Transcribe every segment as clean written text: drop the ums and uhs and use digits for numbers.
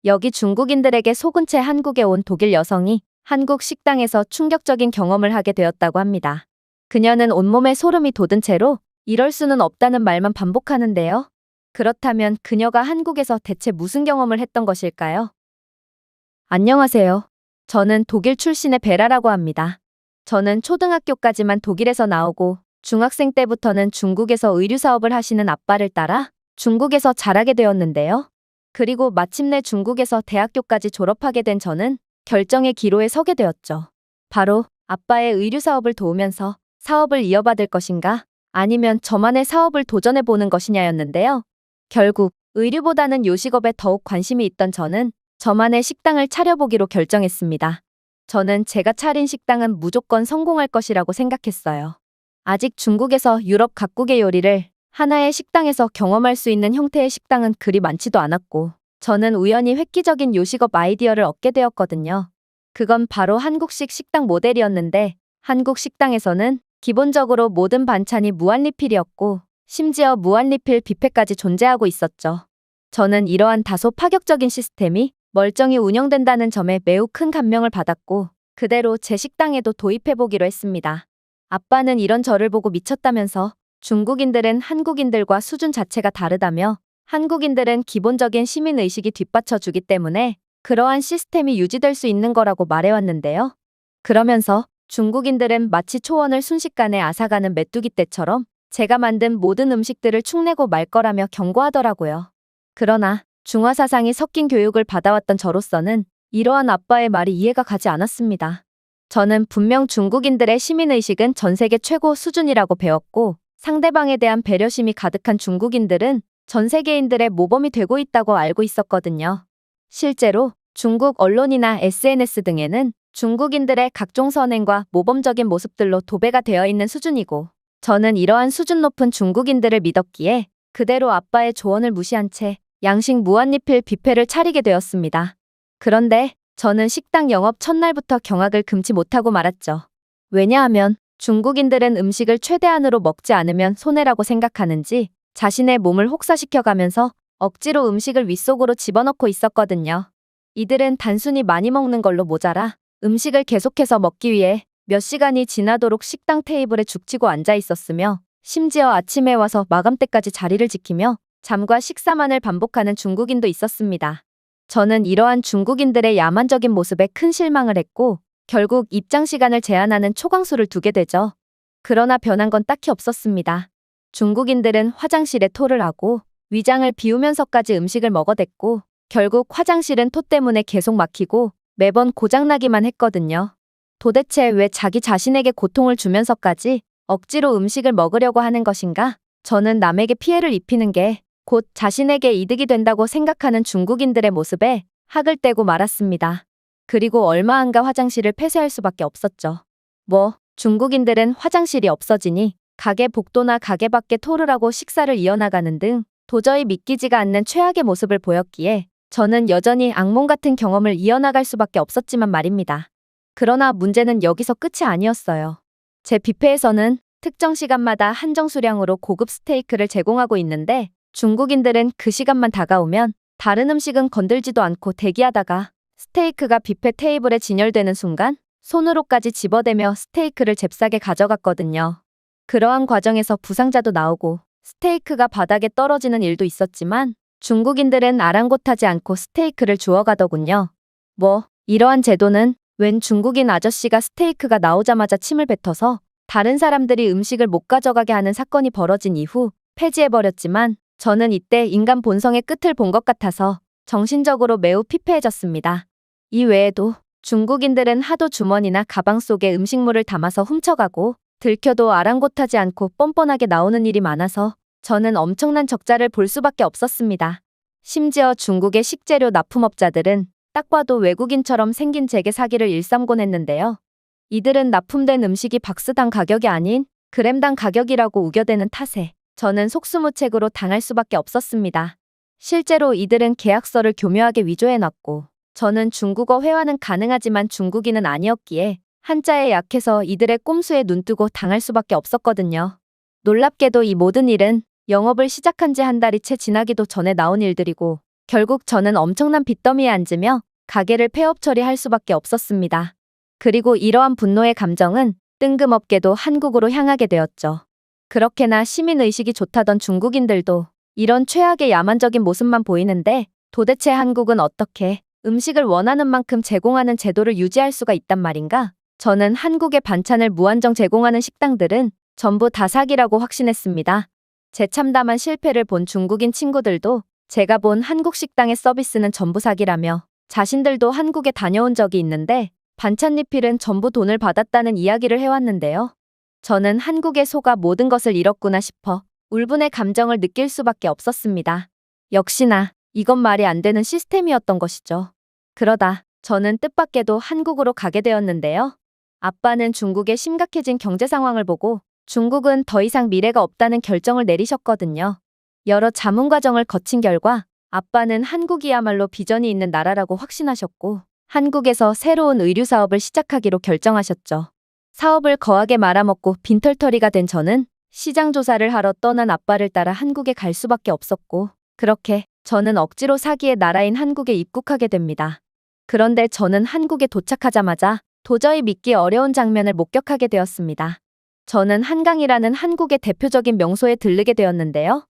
여기 중국인들에게 속은 채 한국에 온 독일 여성이 한국 식당에서 충격적인 경험을 하게 되었다고 합니다. 그녀는 온몸에 소름이 돋은 채로 이럴 수는 없다는 말만 반복하는데요. 그렇다면 그녀가 한국에서 대체 무슨 경험을 했던 것일까요? 안녕하세요. 저는 독일 출신의 베라라고 합니다. 저는 초등학교까지만 독일에서 나오고 중학생 때부터는 중국에서 의류 사업을 하시는 아빠를 따라 중국에서 자라게 되었는데요. 그리고 마침내 중국에서 대학교까지 졸업하게 된 저는 결정의 기로에 서게 되었죠. 바로 아빠의 의류 사업을 도우면서 사업을 이어받을 것인가 아니면 저만의 사업을 도전해 보는 것이냐였는데요. 결국 의류보다는 요식업에 더욱 관심이 있던 저는 저만의 식당을 차려보기로 결정했습니다. 저는 제가 차린 식당은 무조건 성공할 것이라고 생각했어요. 아직 중국에서 유럽 각국의 요리를 하나의 식당에서 경험할 수 있는 형태의 식당은 그리 많지도 않았고, 저는 우연히 획기적인 요식업 아이디어를 얻게 되었거든요. 그건 바로 한국식 식당 모델이었는데, 한국 식당에서는 기본적으로 모든 반찬이 무한리필이었고, 심지어 무한리필 뷔페까지 존재하고 있었죠. 저는 이러한 다소 파격적인 시스템이 멀쩡히 운영된다는 점에 매우 큰 감명을 받았고, 그대로 제 식당에도 도입해보기로 했습니다. 아빠는 이런 저를 보고 미쳤다면서 중국인들은 한국인들과 수준 자체가 다르다며 한국인들은 기본적인 시민의식이 뒷받쳐주기 때문에 그러한 시스템이 유지될 수 있는 거라고 말해왔는데요. 그러면서 중국인들은 마치 초원을 순식간에 앗아가는 메뚜기 떼처럼 제가 만든 모든 음식들을 축내고 말 거라며 경고하더라고요. 그러나 중화 사상이 섞인 교육을 받아왔던 저로서는 이러한 아빠의 말이 이해가 가지 않았습니다. 저는 분명 중국인들의 시민의식은 전 세계 최고 수준이라고 배웠고, 상대방에 대한 배려심이 가득한 중국인들은 전 세계인들의 모범이 되고 있다고 알고 있었거든요. 실제로 중국 언론이나 SNS 등에는 중국인들의 각종 선행과 모범적인 모습들로 도배가 되어 있는 수준이고, 저는 이러한 수준 높은 중국인들을 믿었기에 그대로 아빠의 조언을 무시한 채 양식 무한리필 뷔페를 차리게 되었습니다. 그런데 저는 식당 영업 첫날부터 경악을 금치 못하고 말았죠. 왜냐하면 중국인들은 음식을 최대한으로 먹지 않으면 손해라고 생각하는지 자신의 몸을 혹사시켜가면서 억지로 음식을 윗속으로 집어넣고 있었거든요. 이들은 단순히 많이 먹는 걸로 모자라 음식을 계속해서 먹기 위해 몇 시간이 지나도록 식당 테이블에 죽치고 앉아 있었으며, 심지어 아침에 와서 마감때까지 자리를 지키며 잠과 식사만을 반복하는 중국인도 있었습니다. 저는 이러한 중국인들의 야만적인 모습에 큰 실망을 했고, 결국 입장 시간을 제한하는 초강수를 두게 되죠. 그러나 변한 건 딱히 없었습니다. 중국인들은 화장실에 토를 하고 위장을 비우면서까지 음식을 먹어댔고, 결국 화장실은 토 때문에 계속 막히고 매번 고장나기만 했거든요. 도대체 왜 자기 자신에게 고통을 주면서까지 억지로 음식을 먹으려고 하는 것인가? 저는 남에게 피해를 입히는 게 곧 자신에게 이득이 된다고 생각하는 중국인들의 모습에 학을 떼고 말았습니다. 그리고 얼마 안가 화장실을 폐쇄할 수밖에 없었죠. 중국인들은 화장실이 없어지니 가게 복도나 가게 밖에 토를 하고 식사를 이어나가는 등 도저히 믿기지가 않는 최악의 모습을 보였기에 저는 여전히 악몽 같은 경험을 이어나갈 수밖에 없었지만 말입니다. 그러나 문제는 여기서 끝이 아니었어요. 제 뷔페에서는 특정 시간마다 한정 수량으로 고급 스테이크를 제공하고 있는데, 중국인들은 그 시간만 다가오면 다른 음식은 건들지도 않고 대기하다가 스테이크가 뷔페 테이블에 진열되는 순간 손으로까지 집어대며 스테이크를 잽싸게 가져갔거든요. 그러한 과정에서 부상자도 나오고 스테이크가 바닥에 떨어지는 일도 있었지만, 중국인들은 아랑곳하지 않고 스테이크를 주워가더군요. 이러한 제도는 웬 중국인 아저씨가 스테이크가 나오자마자 침을 뱉어서 다른 사람들이 음식을 못 가져가게 하는 사건이 벌어진 이후 폐지해버렸지만, 저는 이때 인간 본성의 끝을 본 것 같아서 정신적으로 매우 피폐해졌습니다. 이 외에도 중국인들은 하도 주머니나 가방 속에 음식물을 담아서 훔쳐가고 들켜도 아랑곳하지 않고 뻔뻔하게 나오는 일이 많아서 저는 엄청난 적자를 볼 수밖에 없었습니다. 심지어 중국의 식재료 납품업자들은 딱 봐도 외국인처럼 생긴 제게 사기를 일삼곤 했는데요. 이들은 납품된 음식이 박스당 가격이 아닌 그램당 가격이라고 우겨대는 탓에 저는 속수무책으로 당할 수밖에 없었습니다. 실제로 이들은 계약서를 교묘하게 위조해놨고, 저는 중국어 회화는 가능하지만 중국인은 아니었기에 한자에 약해서 이들의 꼼수에 눈뜨고 당할 수밖에 없었거든요. 놀랍게도 이 모든 일은 영업을 시작한 지 한 달이 채 지나기도 전에 나온 일들이고, 결국 저는 엄청난 빚더미에 앉으며 가게를 폐업 처리할 수밖에 없었습니다. 그리고 이러한 분노의 감정은 뜬금없게도 한국으로 향하게 되었죠. 그렇게나 시민의식이 좋다던 중국인들도 이런 최악의 야만적인 모습만 보이는데 도대체 한국은 어떻게 음식을 원하는 만큼 제공하는 제도를 유지할 수가 있단 말인가? 저는 한국의 반찬을 무한정 제공하는 식당들은 전부 다 사기라고 확신했습니다. 제 참담한 실패를 본 중국인 친구들도 제가 본 한국 식당의 서비스는 전부 사기라며 자신들도 한국에 다녀온 적이 있는데 반찬 리필은 전부 돈을 받았다는 이야기를 해왔는데요. 저는 한국에 속아 모든 것을 잃었구나 싶어 울분의 감정을 느낄 수밖에 없었습니다. 역시나 이건 말이 안 되는 시스템이었던 것이죠. 그러다 저는 뜻밖에도 한국으로 가게 되었는데요. 아빠는 중국의 심각해진 경제 상황을 보고 중국은 더 이상 미래가 없다는 결정을 내리셨거든요. 여러 자문 과정을 거친 결과 아빠는 한국이야말로 비전이 있는 나라라고 확신하셨고 한국에서 새로운 의류 사업을 시작하기로 결정하셨죠. 사업을 거하게 말아먹고 빈털터리가 된 저는 시장 조사를 하러 떠난 아빠를 따라 한국에 갈 수밖에 없었고 그렇게 저는 억지로 사기의 나라인 한국에 입국하게 됩니다. 그런데 저는 한국에 도착하자마자 도저히 믿기 어려운 장면을 목격하게 되었습니다. 저는 한강이라는 한국의 대표적인 명소에 들르게 되었는데요.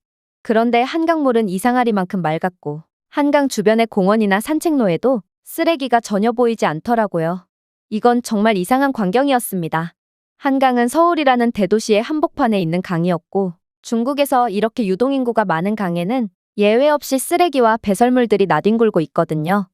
그런데 한강물은 이상하리만큼 맑았고 한강 주변의 공원이나 산책로에도 쓰레기가 전혀 보이지 않더라고요. 이건 정말 이상한 광경이었습니다. 한강은 서울이라는 대도시의 한복판에 있는 강이었고 중국에서 이렇게 유동인구가 많은 강에는 예외 없이 쓰레기와 배설물들이 나뒹굴고 있거든요.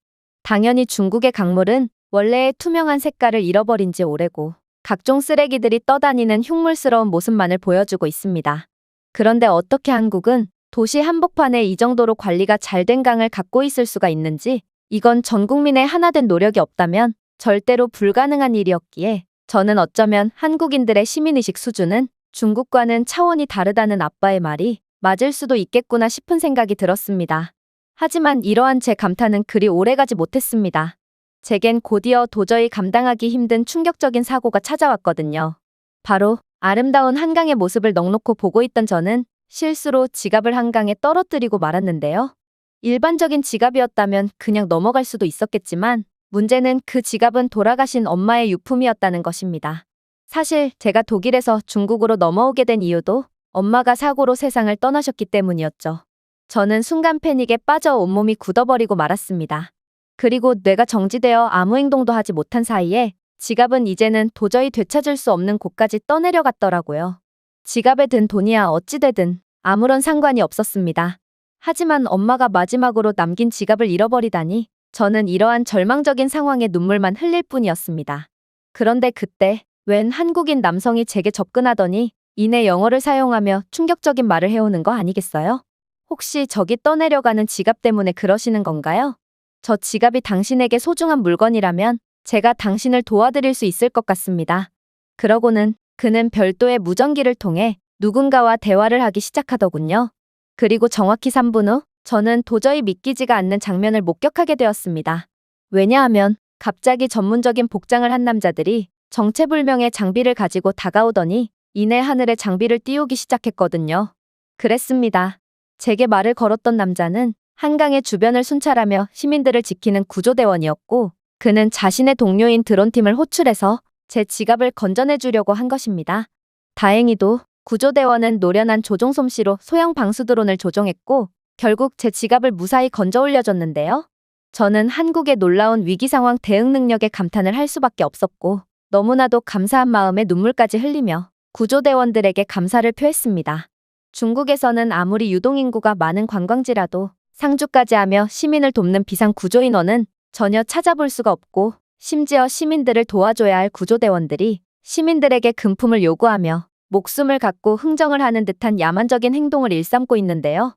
당연히 중국의 강물은 원래의 투명한 색깔을 잃어버린 지 오래고 각종 쓰레기들이 떠다니는 흉물스러운 모습만을 보여주고 있습니다. 그런데 어떻게 한국은 도시 한복판에 이 정도로 관리가 잘 된 강을 갖고 있을 수가 있는지 이건 전 국민의 하나된 노력이 없다면 절대로 불가능한 일이었기에 저는 어쩌면 한국인들의 시민의식 수준은 중국과는 차원이 다르다는 아빠의 말이 맞을 수도 있겠구나 싶은 생각이 들었습니다. 하지만 이러한 제 감탄은 그리 오래가지 못했습니다. 제겐 곧이어 도저히 감당하기 힘든 충격적인 사고가 찾아왔거든요. 바로 아름다운 한강의 모습을 넋놓고 보고 있던 저는 실수로 지갑을 한강에 떨어뜨리고 말았는데요. 일반적인 지갑이었다면 그냥 넘어갈 수도 있었겠지만 문제는 그 지갑은 돌아가신 엄마의 유품이었다는 것입니다. 사실 제가 독일에서 중국으로 넘어오게 된 이유도 엄마가 사고로 세상을 떠나셨기 때문이었죠. 저는 순간 패닉에 빠져 온몸이 굳어버리고 말았습니다. 그리고 뇌가 정지되어 아무 행동도 하지 못한 사이에 지갑은 이제는 도저히 되찾을 수 없는 곳까지 떠내려갔더라고요. 지갑에 든 돈이야 어찌되든 아무런 상관이 없었습니다. 하지만 엄마가 마지막으로 남긴 지갑을 잃어버리다니 저는 이러한 절망적인 상황에 눈물만 흘릴 뿐이었습니다. 그런데 그때 웬 한국인 남성이 제게 접근하더니 이내 영어를 사용하며 충격적인 말을 해오는 거 아니겠어요? 혹시 저기 떠내려가는 지갑 때문에 그러시는 건가요? 저 지갑이 당신에게 소중한 물건이라면 제가 당신을 도와드릴 수 있을 것 같습니다. 그러고는 그는 별도의 무전기를 통해 누군가와 대화를 하기 시작하더군요. 그리고 정확히 3분 후 저는 도저히 믿기지가 않는 장면을 목격하게 되었습니다. 왜냐하면 갑자기 전문적인 복장을 한 남자들이 정체불명의 장비를 가지고 다가오더니 이내 하늘에 장비를 띄우기 시작했거든요. 그랬습니다. 제게 말을 걸었던 남자는 한강의 주변을 순찰하며 시민들을 지키는 구조대원이었고 그는 자신의 동료인 드론팀을 호출해서 제 지갑을 건져내주려고 한 것입니다. 다행히도 구조대원은 노련한 조종 솜씨로 소형 방수 드론을 조종했고 결국 제 지갑을 무사히 건져 올려줬는데요. 저는 한국의 놀라운 위기 상황 대응 능력에 감탄을 할 수밖에 없었고 너무나도 감사한 마음에 눈물까지 흘리며 구조대원들에게 감사를 표했습니다. 중국에서는 아무리 유동인구가 많은 관광지라도 상주까지 하며 시민을 돕는 비상구조인원은 전혀 찾아볼 수가 없고 심지어 시민들을 도와줘야 할 구조대원들이 시민들에게 금품을 요구하며 목숨을 갖고 흥정을 하는 듯한 야만적인 행동을 일삼고 있는데요.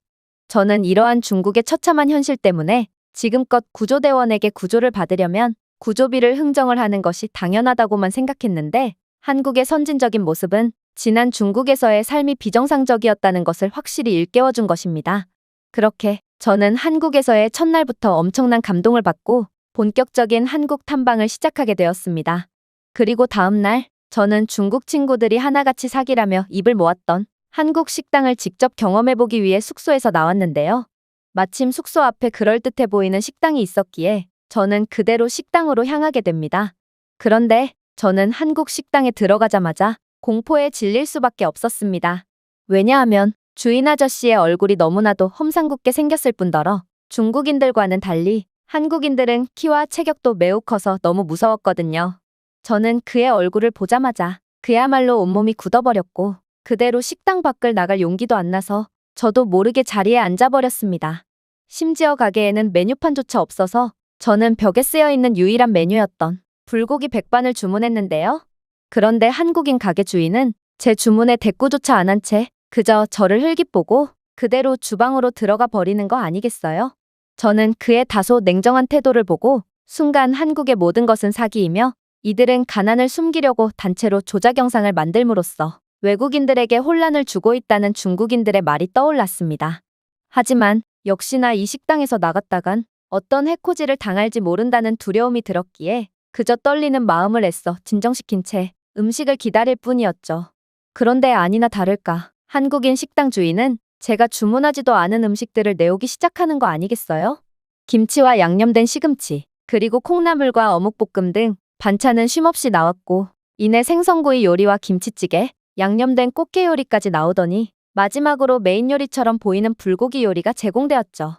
저는 이러한 중국의 처참한 현실 때문에 지금껏 구조대원에게 구조를 받으려면 구조비를 흥정을 하는 것이 당연하다고만 생각했는데 한국의 선진적인 모습은 지난 중국에서의 삶이 비정상적이었다는 것을 확실히 일깨워준 것입니다. 그렇게 저는 한국에서의 첫날부터 엄청난 감동을 받고 본격적인 한국 탐방을 시작하게 되었습니다. 그리고 다음 날 저는 중국 친구들이 하나같이 사기라며 입을 모았던 한국 식당을 직접 경험해보기 위해 숙소에서 나왔는데요. 마침 숙소 앞에 그럴듯해 보이는 식당이 있었기에 저는 그대로 식당으로 향하게 됩니다. 그런데 저는 한국 식당에 들어가자마자 공포에 질릴 수밖에 없었습니다. 왜냐하면 주인 아저씨의 얼굴이 너무나도 험상궂게 생겼을 뿐더러 중국인들과는 달리 한국인들은 키와 체격도 매우 커서 너무 무서웠거든요. 저는 그의 얼굴을 보자마자 그야말로 온몸이 굳어버렸고 그대로 식당 밖을 나갈 용기도 안 나서 저도 모르게 자리에 앉아버렸습니다. 심지어 가게에는 메뉴판조차 없어서 저는 벽에 쓰여있는 유일한 메뉴였던 불고기 백반을 주문했는데요. 그런데 한국인 가게 주인은 제 주문에 대꾸조차 안 한 채 그저 저를 흘깃보고 그대로 주방으로 들어가 버리는 거 아니겠어요? 저는 그의 다소 냉정한 태도를 보고 순간 한국의 모든 것은 사기이며 이들은 가난을 숨기려고 단체로 조작 영상을 만들므로써 외국인들에게 혼란을 주고 있다는 중국인들의 말이 떠올랐습니다. 하지만 역시나 이 식당에서 나갔다간 어떤 해코지를 당할지 모른다는 두려움이 들었기에 그저 떨리는 마음을 애써 진정시킨 채 음식을 기다릴 뿐이었죠. 그런데 아니나 다를까 한국인 식당 주인은 제가 주문하지도 않은 음식들을 내오기 시작하는 거 아니겠어요? 김치와 양념된 시금치, 그리고 콩나물과 어묵볶음 등 반찬은 쉼없이 나왔고 이내 생선구이 요리와 김치찌개, 양념된 꽃게 요리까지 나오더니 마지막으로 메인 요리처럼 보이는 불고기 요리가 제공되었죠.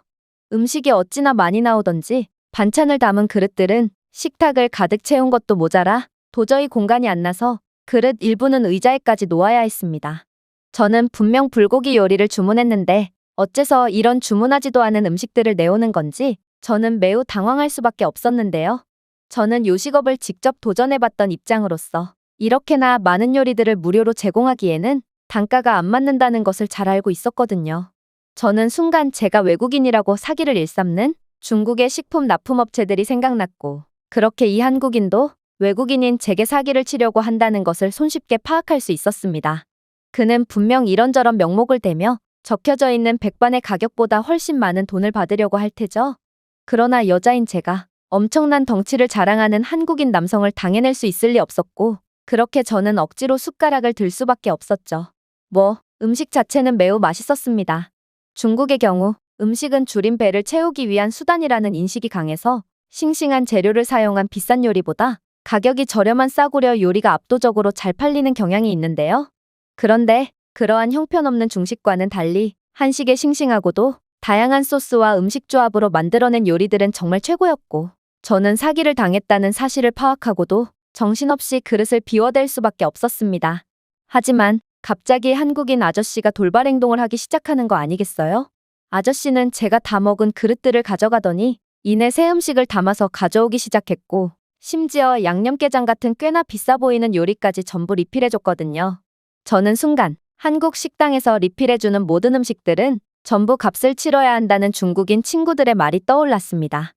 음식이 어찌나 많이 나오던지 반찬을 담은 그릇들은 식탁을 가득 채운 것도 모자라 도저히 공간이 안 나서 그릇 일부는 의자에까지 놓아야 했습니다. 저는 분명 불고기 요리를 주문했는데 어째서 이런 주문하지도 않은 음식들을 내오는 건지 저는 매우 당황할 수밖에 없었는데요. 저는 요식업을 직접 도전해봤던 입장으로서 이렇게나 많은 요리들을 무료로 제공하기에는 단가가 안 맞는다는 것을 잘 알고 있었거든요. 저는 순간 제가 외국인이라고 사기를 일삼는 중국의 식품 납품업체들이 생각났고 그렇게 이 한국인도 외국인인 제게 사기를 치려고 한다는 것을 손쉽게 파악할 수 있었습니다. 그는 분명 이런저런 명목을 대며 적혀져 있는 백반의 가격보다 훨씬 많은 돈을 받으려고 할 테죠. 그러나 여자인 제가 엄청난 덩치를 자랑하는 한국인 남성을 당해낼 수 있을 리 없었고 그렇게 저는 억지로 숟가락을 들 수밖에 없었죠. 음식 자체는 매우 맛있었습니다. 중국의 경우 음식은 줄인 배를 채우기 위한 수단이라는 인식이 강해서 싱싱한 재료를 사용한 비싼 요리보다 가격이 저렴한 싸구려 요리가 압도적으로 잘 팔리는 경향이 있는데요. 그런데 그러한 형편없는 중식과는 달리 한식의 싱싱하고도 다양한 소스와 음식 조합으로 만들어낸 요리들은 정말 최고였고 저는 사기를 당했다는 사실을 파악하고도 정신없이 그릇을 비워댈 수밖에 없었습니다. 하지만 갑자기 한국인 아저씨가 돌발 행동을 하기 시작하는 거 아니겠어요? 아저씨는 제가 다 먹은 그릇들을 가져가더니 이내 새 음식을 담아서 가져오기 시작했고 심지어 양념게장 같은 꽤나 비싸 보이는 요리까지 전부 리필해줬거든요. 저는 순간 한국 식당에서 리필해주는 모든 음식들은 전부 값을 치러야 한다는 중국인 친구들의 말이 떠올랐습니다.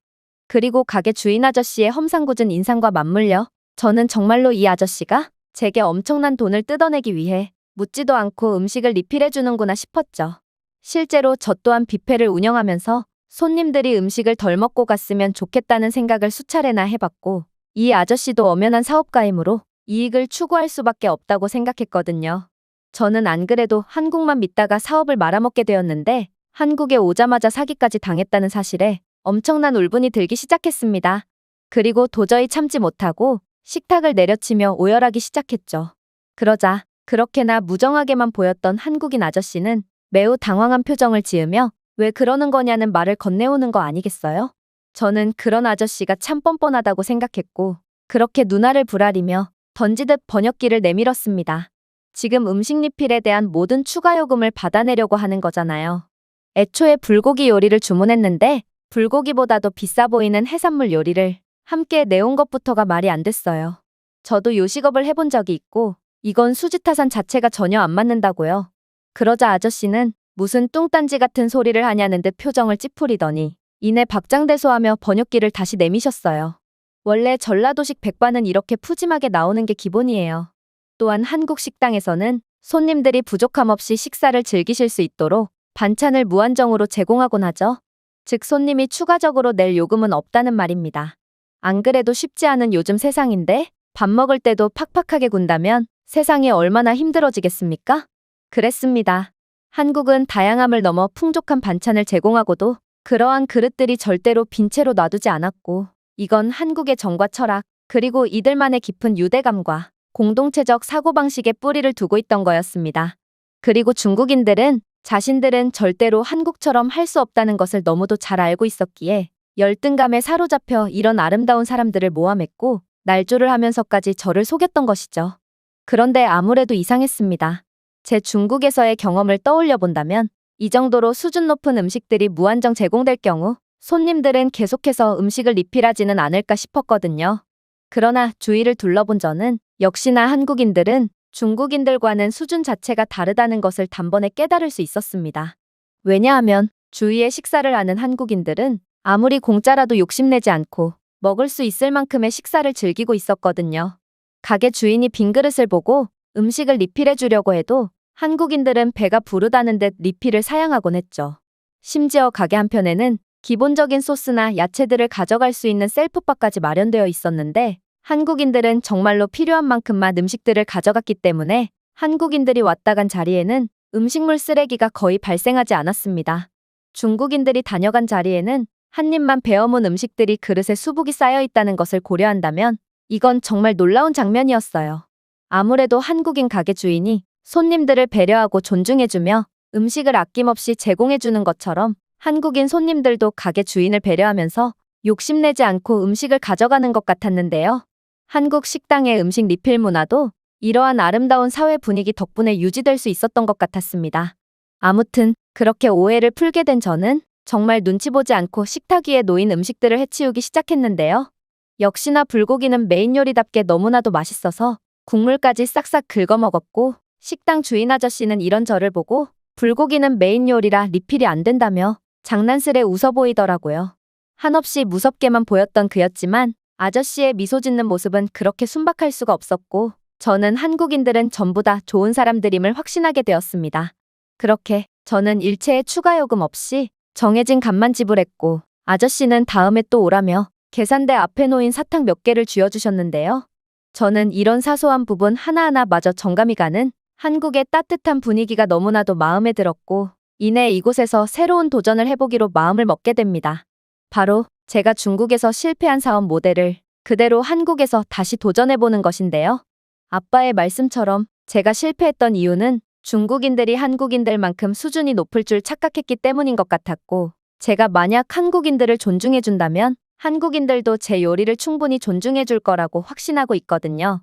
그리고 가게 주인 아저씨의 험상궂은 인상과 맞물려 저는 정말로 이 아저씨가 제게 엄청난 돈을 뜯어내기 위해 묻지도 않고 음식을 리필해주는구나 싶었죠. 실제로 저 또한 뷔페를 운영하면서 손님들이 음식을 덜 먹고 갔으면 좋겠다는 생각을 수차례나 해봤고 이 아저씨도 엄연한 사업가이므로 이익을 추구할 수밖에 없다고 생각했거든요. 저는 안 그래도 한국만 믿다가 사업을 말아먹게 되었는데 한국에 오자마자 사기까지 당했다는 사실에 엄청난 울분이 들기 시작했습니다. 그리고 도저히 참지 못하고 식탁을 내려치며 오열하기 시작했죠. 그러자 그렇게나 무정하게만 보였던 한국인 아저씨는 매우 당황한 표정을 지으며 왜 그러는 거냐는 말을 건네오는 거 아니겠어요? 저는 그런 아저씨가 참 뻔뻔하다고 생각했고 그렇게 눈알을 부라리며 던지듯 번역기를 내밀었습니다. 지금 음식 리필에 대한 모든 추가 요금을 받아내려고 하는 거잖아요. 애초에 불고기 요리를 주문했는데 불고기보다도 비싸 보이는 해산물 요리를 함께 내온 것부터가 말이 안 됐어요. 저도 요식업을 해본 적이 있고 이건 수지타산 자체가 전혀 안 맞는다고요. 그러자 아저씨는 무슨 뚱딴지 같은 소리를 하냐는 듯 표정을 찌푸리더니 이내 박장대소하며 번역기를 다시 내미셨어요. 원래 전라도식 백반은 이렇게 푸짐하게 나오는 게 기본이에요. 또한 한국 식당에서는 손님들이 부족함 없이 식사를 즐기실 수 있도록 반찬을 무한정으로 제공하곤 하죠. 즉 손님이 추가적으로 낼 요금은 없다는 말입니다. 안 그래도 쉽지 않은 요즘 세상인데 밥 먹을 때도 팍팍하게 군다면 세상이 얼마나 힘들어지겠습니까? 그랬습니다. 한국은 다양함을 넘어 풍족한 반찬을 제공하고도 그러한 그릇들이 절대로 빈 채로 놔두지 않았고, 이건 한국의 정과 철학, 그리고 이들만의 깊은 유대감과 공동체적 사고방식에 뿌리를 두고 있던 거였습니다. 그리고 중국인들은 자신들은 절대로 한국처럼 할 수 없다는 것을 너무도 잘 알고 있었기에 열등감에 사로잡혀 이런 아름다운 사람들을 모함했고 날조를 하면서까지 저를 속였던 것이죠. 그런데 아무래도 이상했습니다. 제 중국에서의 경험을 떠올려 본다면 이 정도로 수준 높은 음식들이 무한정 제공될 경우 손님들은 계속해서 음식을 리필하지는 않을까 싶었거든요. 그러나 주위를 둘러본 저는 역시나 한국인들은 중국인들과는 수준 자체가 다르다는 것을 단번에 깨달을 수 있었습니다. 왜냐하면 주위의 식사를 아는 한국인들은 아무리 공짜라도 욕심내지 않고 먹을 수 있을 만큼의 식사를 즐기고 있었거든요. 가게 주인이 빈 그릇을 보고 음식을 리필해 주려고 해도 한국인들은 배가 부르다는 듯 리필을 사양하곤 했죠. 심지어 가게 한편에는 기본적인 소스나 야채들을 가져갈 수 있는 셀프바까지 마련되어 있었는데 한국인들은 정말로 필요한 만큼만 음식들을 가져갔기 때문에 한국인들이 왔다 간 자리에는 음식물 쓰레기가 거의 발생하지 않았습니다. 중국인들이 다녀간 자리에는 한 입만 베어문 음식들이 그릇에 수북이 쌓여 있다는 것을 고려한다면 이건 정말 놀라운 장면이었어요. 아무래도 한국인 가게 주인이 손님들을 배려하고 존중해주며 음식을 아낌없이 제공해주는 것처럼 한국인 손님들도 가게 주인을 배려하면서 욕심내지 않고 음식을 가져가는 것 같았는데요. 한국 식당의 음식 리필 문화도 이러한 아름다운 사회 분위기 덕분에 유지될 수 있었던 것 같았습니다. 아무튼 그렇게 오해를 풀게 된 저는 정말 눈치 보지 않고 식탁 위에 놓인 음식들을 해치우기 시작했는데요. 역시나 불고기는 메인 요리답게 너무나도 맛있어서 국물까지 싹싹 긁어 먹었고 식당 주인 아저씨는 이런 저를 보고 불고기는 메인 요리라 리필이 안 된다며 장난스레 웃어 보이더라고요. 한없이 무섭게만 보였던 그였지만 아저씨의 미소 짓는 모습은 그렇게 순박할 수가 없었고 저는 한국인들은 전부 다 좋은 사람들임을 확신하게 되었습니다. 그렇게 저는 일체의 추가 요금 없이 정해진 값만 지불했고 아저씨는 다음에 또 오라며 계산대 앞에 놓인 사탕 몇 개를 쥐어주셨는데요. 저는 이런 사소한 부분 하나하나 마저 정감이 가는 한국의 따뜻한 분위기가 너무나도 마음에 들었고 이내 이곳에서 새로운 도전을 해보기로 마음을 먹게 됩니다. 바로 제가 중국에서 실패한 사업 모델을 그대로 한국에서 다시 도전해보는 것인데요. 아빠의 말씀처럼 제가 실패했던 이유는 중국인들이 한국인들만큼 수준이 높을 줄 착각했기 때문인 것 같았고 제가 만약 한국인들을 존중해준다면 한국인들도 제 요리를 충분히 존중해줄 거라고 확신하고 있거든요.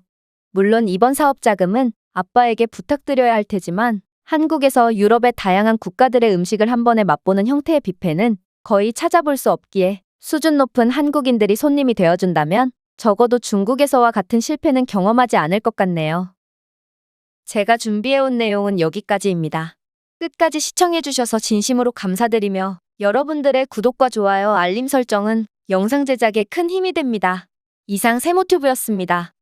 물론 이번 사업 자금은 아빠에게 부탁드려야 할 테지만 한국에서 유럽의 다양한 국가들의 음식을 한 번에 맛보는 형태의 뷔페는 거의 찾아볼 수 없기에 수준 높은 한국인들이 손님이 되어준다면 적어도 중국에서와 같은 실패는 경험하지 않을 것 같네요. 제가 준비해온 내용은 여기까지입니다. 끝까지 시청해주셔서 진심으로 감사드리며 여러분들의 구독과 좋아요, 알림 설정은 영상 제작에 큰 힘이 됩니다. 이상 세모튜브였습니다.